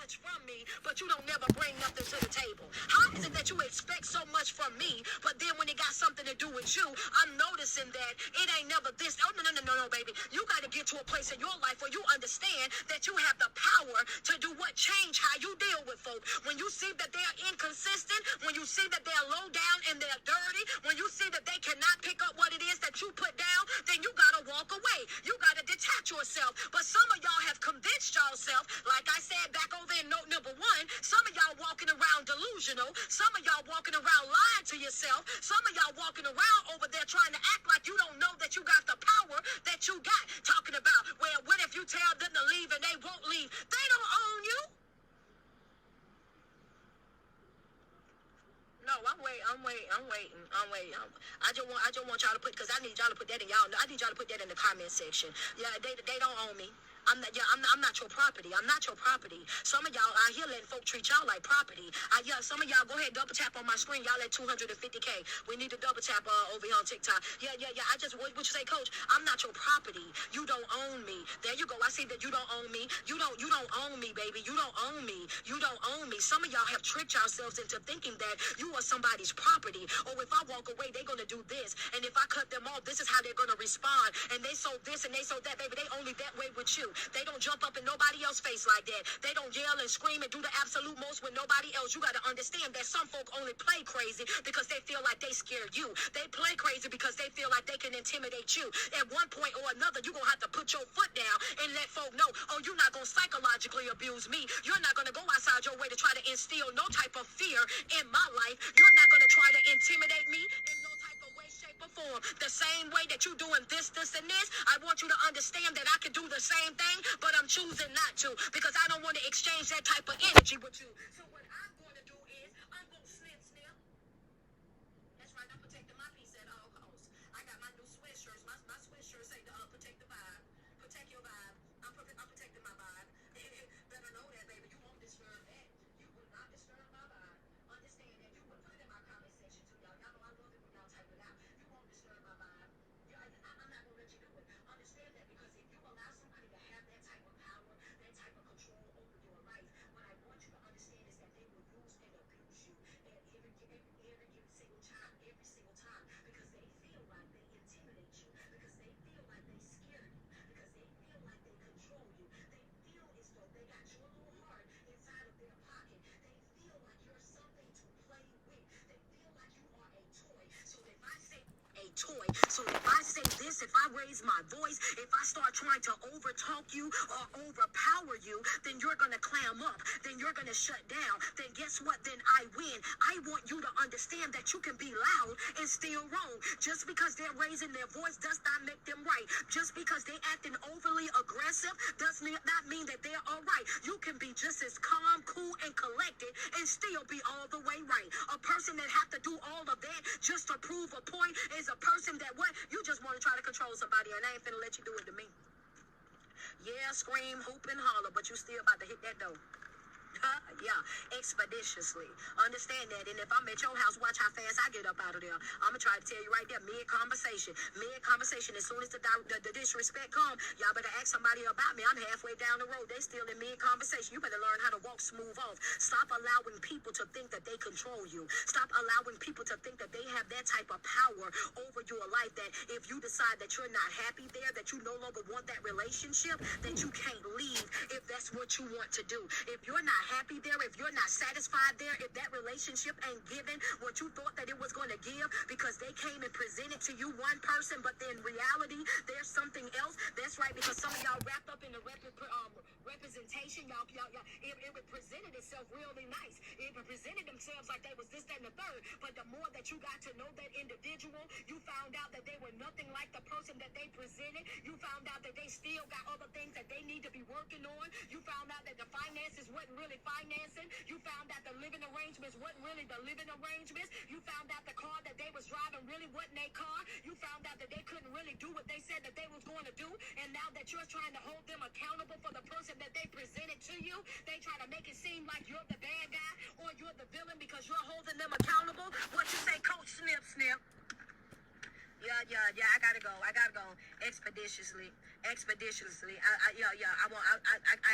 much from me, but you don't never bring nothing to the table? How is it that you expect so much from me, but then when it got something to do with you, I'm noticing that it ain't never this. Oh, no, baby. You got to get to a place in your life where you understand that you have the power to do what? Change how you deal with folk. When you see that they're inconsistent, when you see that they're low down and they're dirty, when you see that they cannot pick up what it is that you put down, then you got to walk away. You got to detach yourself. But some of y'all have convinced yourself, like I said back over in note number 1, some of y'all walking around delusional, some of y'all walking around lying to yourself, some of y'all walking around over there trying to act like you don't know that you got the power that you got. Talking about, well, what if you tell them to leave and they won't leave? They don't own you. No, I'm waiting. I just want y'all to put, because I need y'all to put that in I need y'all to put that in the comment section. Yeah, they don't own me. I'm not your property. I'm not your property. Some of y'all out here letting folk treat y'all like property. Some of y'all go ahead, double tap on my screen. Y'all at 250K. We need to double tap over here on TikTok. Yeah. What you say, Coach? I'm not your property. You don't own me. There you go. I see that you don't own me. You don't own me, baby. You don't own me. You don't own me. Some of y'all have tricked yourselves into thinking that you are somebody's property. Or if I walk away, they're gonna do this. And if I cut them off, this is how they're gonna respond. And they sold this and they sold that, baby. They only that way with you. They don't jump up in nobody else's face like that. They don't yell and scream and do the absolute most with nobody else. You got to understand that some folk only play crazy because they feel like they scared you. They play crazy because they feel like they can intimidate you. At one point or another, you're going to have to put your foot down and let folk know, oh, you're not going to psychologically abuse me. You're not going to go outside your way to try to instill no type of fear in my life. You're not going to try to intimidate me in no type of way, shape, or form. The same way that you're doing this, and this, I want you to understand that I can do the same thing, but I'm choosing not to because I don't want to exchange that type of energy with you. So what I'm going to do is I'm going to snip. That's right, I'm protecting my piece at all costs. I got my new sweatshirts. My sweatshirts say protect the vibe. Protect your vibe. I'm protecting my vibe. Better know that, baby. You won't disturb that. You will not disturb my vibe. Understand that. You will put it in my comment section too, y'all. Y'all know I love it when y'all type it out. You won't disturb my vibe. I'm not going to let you do it. Understand that, because if you allow somebody to have that type of power, that type of control over your life, what I want you to understand is that they will use and abuse you at every single time, because they feel like they intimidate you, because they feel like they scare you, because they feel like they control you. They feel as though they got your little heart inside of their pocket. They feel like you're something to play with. They feel like you are a toy. So if I say a toy, so if I say this, if I raise my voice, if I start trying to overtalk you or overpower you, then you're going to clam up, then you're going to shut down, then guess what, then I win. I want you to understand that you can be loud and still wrong. Just because they're raising their voice does not make them right. Just because they're acting overly aggressive does not mean that they're all right. You can be just as calm, cool, and collected and still be all the way right. A person that have to do all of that just to prove a point is a person that what? You just want to try to control somebody, and I ain't finna let you do it to me. Yeah, scream, hoop, and holler, but you still about to hit that door. Yeah, expeditiously. Understand that. And if I'm at your house, watch how fast I get up out of there. I'm going to try to tell you right there, mid-conversation. As soon as the disrespect come, y'all better ask somebody about me. I'm halfway down the road. They still in mid-conversation. You better learn how to walk smooth off. Stop allowing people to think that they control you. Stop allowing people to think that they have that type of power over your life, that if you decide that you're not happy there, that you no longer want that relationship, that you can't leave if that's what you want to do. If you're not happy there, if you're not satisfied there, if that relationship ain't giving what you thought that it was going to give because they came and presented to you one person, but then reality, there's something else. That's right, because some of y'all wrapped up in the representation, y'all, it presented itself really nice. It presented themselves like they was this, that, and the third. But the more that you got to know that individual, you found out that they were nothing like the person that they presented. You found out that they still got other things that they need to be working on. You found out that the finances wasn't really financing. You found out the living arrangements wasn't really the living arrangements. You found out the car that they was driving really wasn't a car. You found out that they couldn't really do what they said that they was going to do. And now that you're trying to hold them accountable for the person that they presented to you, they try to make it seem like you're the bad guy or you're the villain because you're holding them accountable. What you say, Coach? Snip. Yeah, I gotta go expeditiously. expeditiously. I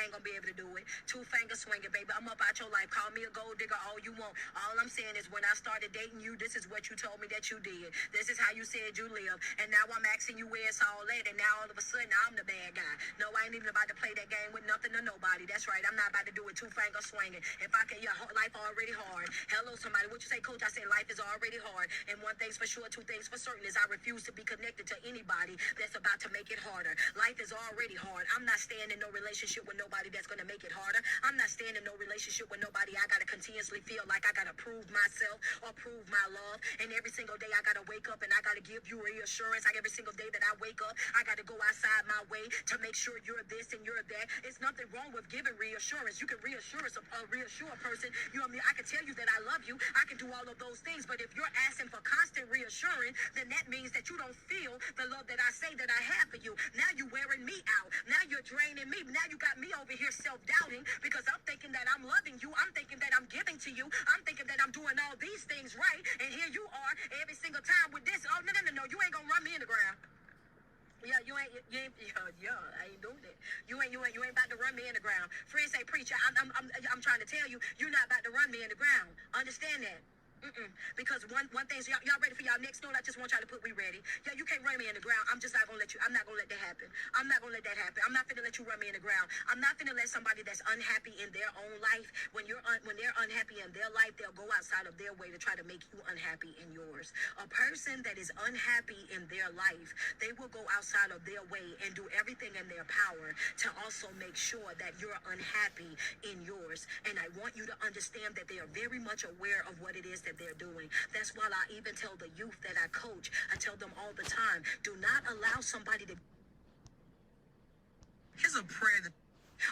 ain't gonna be able to do it. Two finger swinging, baby. I'm up out your life. Call me a gold digger all you want. All I'm saying is when I started dating you, this is what you told me that you did. This is how you said you live. And now I'm asking you where it's all at. And now all of a sudden I'm the bad guy. No, I ain't even about to play that game with nothing or nobody. That's right. I'm not about to do it two finger swinging. If I can, life already hard. Hello, somebody. What you say, coach? I said life is already hard. And one thing's for sure, two things for certain is I refuse to be connected to anybody that's about to make it harder. Life is already hard. I'm not staying in no relationship with nobody that's going to make it harder. I'm not staying in no relationship with nobody I got to continuously feel like I got to prove myself or prove my love. And every single day I got to wake up and I got to give you reassurance. Like every single day that I wake up, I got to go outside my way to make sure you're this and you're that. It's nothing wrong with giving reassurance. You can reassure a person. You know what I mean? I can tell you that I love you. I can do all of those things. But if you're asking for constant reassurance, then that means that you don't feel the love that I say that I have for you. Now you wearing me out. Now you're draining me. Now you got me over here self-doubting because I'm thinking that I'm loving you. I'm thinking that I'm giving to you. I'm thinking that I'm doing all these things right. And here you are every single time with this. Oh, no. You ain't gonna run me in the ground. Yeah, you ain't, I ain't doing it. You ain't about to run me in the ground. Friends say, preacher, I'm trying to tell you, you're not about to run me in the ground. Understand that? Because one thing, so y'all ready for y'all next note? I just want y'all to put we ready. Yeah, you can't run me in the ground. I'm just not gonna let you. I'm not gonna let that happen. I'm not gonna let that happen. I'm not finna let you run me in the ground. I'm not finna let somebody that's unhappy in their own life, when they're unhappy in their life, they'll go outside of their way to try to make you unhappy in yours. A person that is unhappy in their life, they will go outside of their way and do everything in their power to also make sure that you're unhappy in yours. And I want you to understand that they are very much aware of what it is that they're doing. That's why I even tell the youth that I coach, I tell them all the time, do not allow somebody to... Here's a prayer that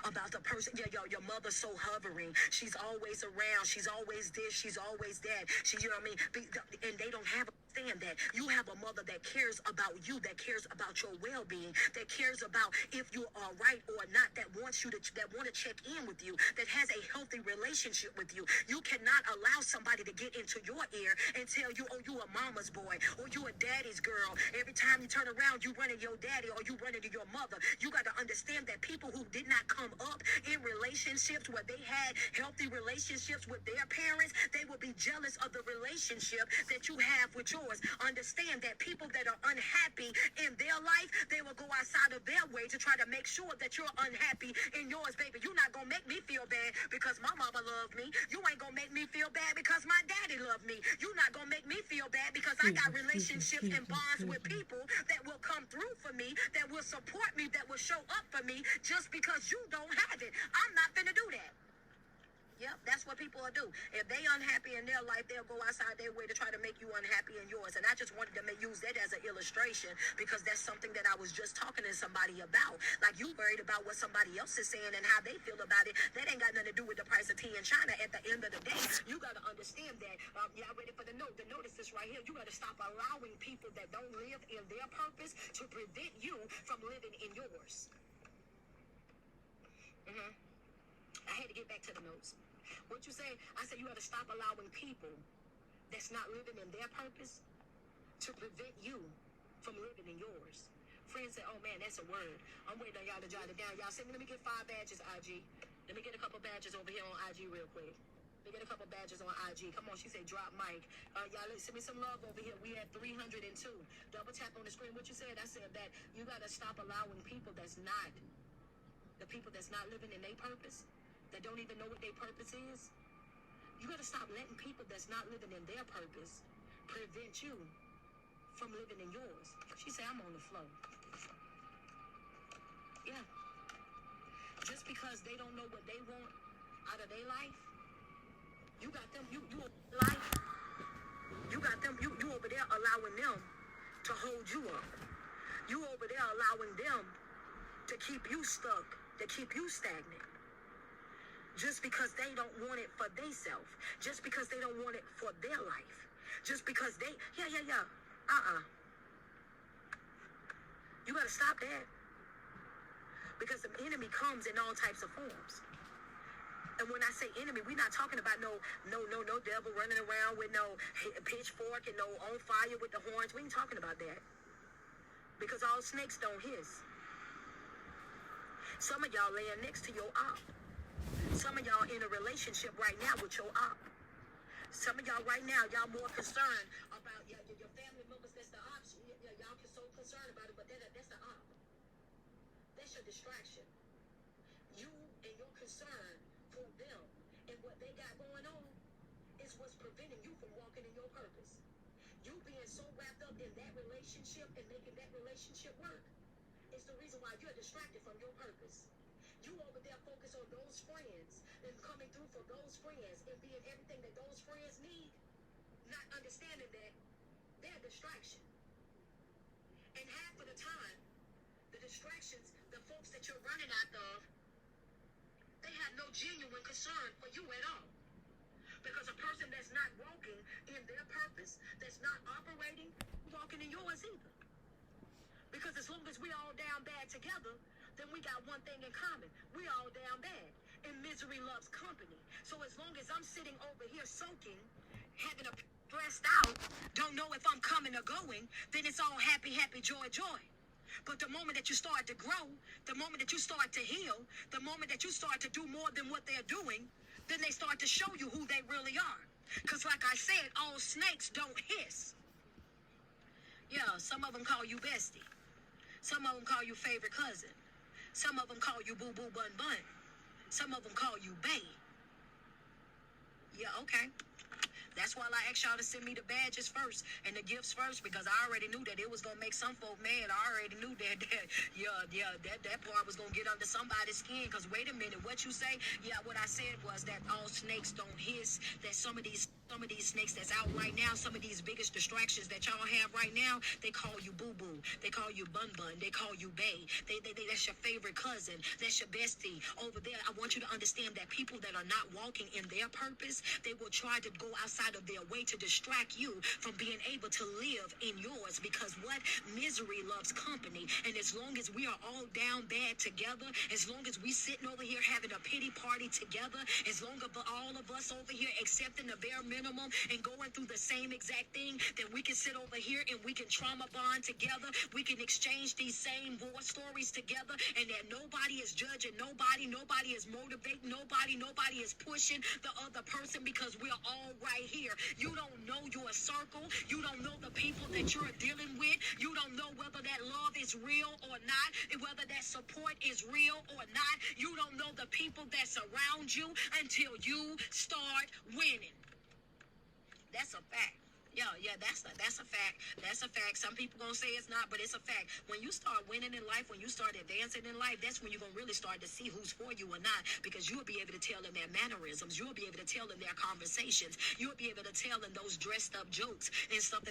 about the person, your mother's so hovering. She's always around. She's always this. She's always that. You know what I mean? And they don't have understand that you have a mother that cares about you, that cares about your well-being, that cares about if you are right or not, that wants you to, that want to check in with you, that has a healthy relationship with you. You cannot allow somebody to get into your ear and tell you, oh, you a mama's boy, or you a daddy's girl. Every time you turn around, you running your daddy or you running to your mother. You got to understand that people who did not come up in relationships where they had healthy relationships with their parents, they will be jealous of the relationship that you have with yours. Understand that people that are unhappy in their life, they will go outside of their way to try to make sure that you're unhappy in yours, baby. You're not going to make me feel bad because my mama loved me. You ain't going to make me feel bad because my daddy loved me. You're not going to make me feel bad because I got relationships and bonds with people that will come through for me, that will support me, that will show up for me just because you don't have it. I'm not finna do that. Yep, that's what people will do. If they unhappy in their life, they'll go outside their way to try to make you unhappy in yours. And I just wanted to use that as an illustration because that's something that I was just talking to somebody about. Like, you worried about what somebody else is saying and how they feel about it. That ain't got nothing to do with the price of tea in China. At the end of the day, you got to understand that. Y'all ready for the note? The note is this right here. You got to stop allowing people that don't live in their purpose to prevent you from living in yours. I had to get back to the notes. What you say? I said you got to stop allowing people that's not living in their purpose to prevent you from living in yours. Friends say, oh man, that's a word. I'm waiting on y'all to jot it down. Y'all say, let me get 5 badges, IG. Let me get a couple badges over here on IG real quick. Let me get a couple badges on IG. Come on, she said drop mic. Y'all send me some love over here. We had 302. Double tap on the screen. What you said? I said that you got to stop allowing people that's not, the people that's not living in their purpose, that don't even know what their purpose is. You got to stop letting people that's not living in their purpose prevent you from living in yours. She said, I'm on the flow. Yeah. Just because they don't know what they want out of their life, you got them, you life, you got them, you over there allowing them to hold you up. You over there allowing them to keep you stuck, to keep you stagnant. Just because they don't want it for themselves. Just because they don't want it for their life. Just because they, You got to stop that. Because the enemy comes in all types of forms. And when I say enemy, we're not talking about no devil running around with no pitchfork and no on fire with the horns. We ain't talking about that. Because all snakes don't hiss. Some of y'all laying next to your op. Some of y'all in a relationship right now with your op. Some of y'all right now, y'all more concerned about your family members. That's the ops. Y'all so concerned about it, but that's the op. That's your distraction. You and your concern for them and what they got going on is what's preventing you from walking in your purpose. You being so wrapped up in that relationship and making that relationship work is the reason why you're distracted from your purpose. You over there focus on those friends and coming through for those friends and being everything that those friends need, not understanding that they're a distraction. And half of the time, the distractions, the folks that you're running after, they have no genuine concern for you at all. Because a person that's not walking in their purpose, that's not operating, walking in yours either. Because as long as we all down bad together, then we got one thing in common. We all down bad. And misery loves company. So as long as I'm sitting over here soaking, having a stressed out, don't know if I'm coming or going, then it's all happy, happy, joy, joy. But the moment that you start to grow, the moment that you start to heal, the moment that you start to do more than what they're doing, then they start to show you who they really are. Because like I said, all snakes don't hiss. Yeah, some of them call you bestie. Some of them call you favorite cousin. Some of them call you boo-boo bun-bun. Some of them call you bae. Yeah, okay. That's why I asked y'all to send me the badges first and the gifts first, because I already knew that it was going to make some folk mad. I already knew that part was going to get under somebody's skin, because wait a minute, what you say? Yeah, what I said was that all snakes don't hiss, that some of these snakes that's out right now, some of these biggest distractions that y'all have right now, they call you boo-boo, they call you bun-bun, they call you bae, that's your favorite cousin, that's your bestie. Over there, I want you to understand that people that are not walking in their purpose, they will try to go outside of their way to distract you from being able to live in yours, because what? Misery loves company. And as long as we are all down bad together, as long as we sitting over here having a pity party together, as long as all of us over here accepting the bare minimum and going through the same exact thing, then we can sit over here and we can trauma bond together, we can exchange these same war stories together, and that nobody is judging nobody is motivating nobody is pushing the other person, because we're all right here. You don't know your circle. You don't know the people that you're dealing with. You don't know whether that love is real or not, and whether that support is real or not. You don't know the people that surround you until you start winning. That's a fact. Yeah, that's a fact. That's a fact. Some people gonna say it's not, but it's a fact. When you start winning in life, when you start advancing in life, that's when you're gonna really start to see who's for you or not, because you'll be able to tell in their mannerisms, you'll be able to tell in their conversations, you'll be able to tell in those dressed up jokes and stuff that they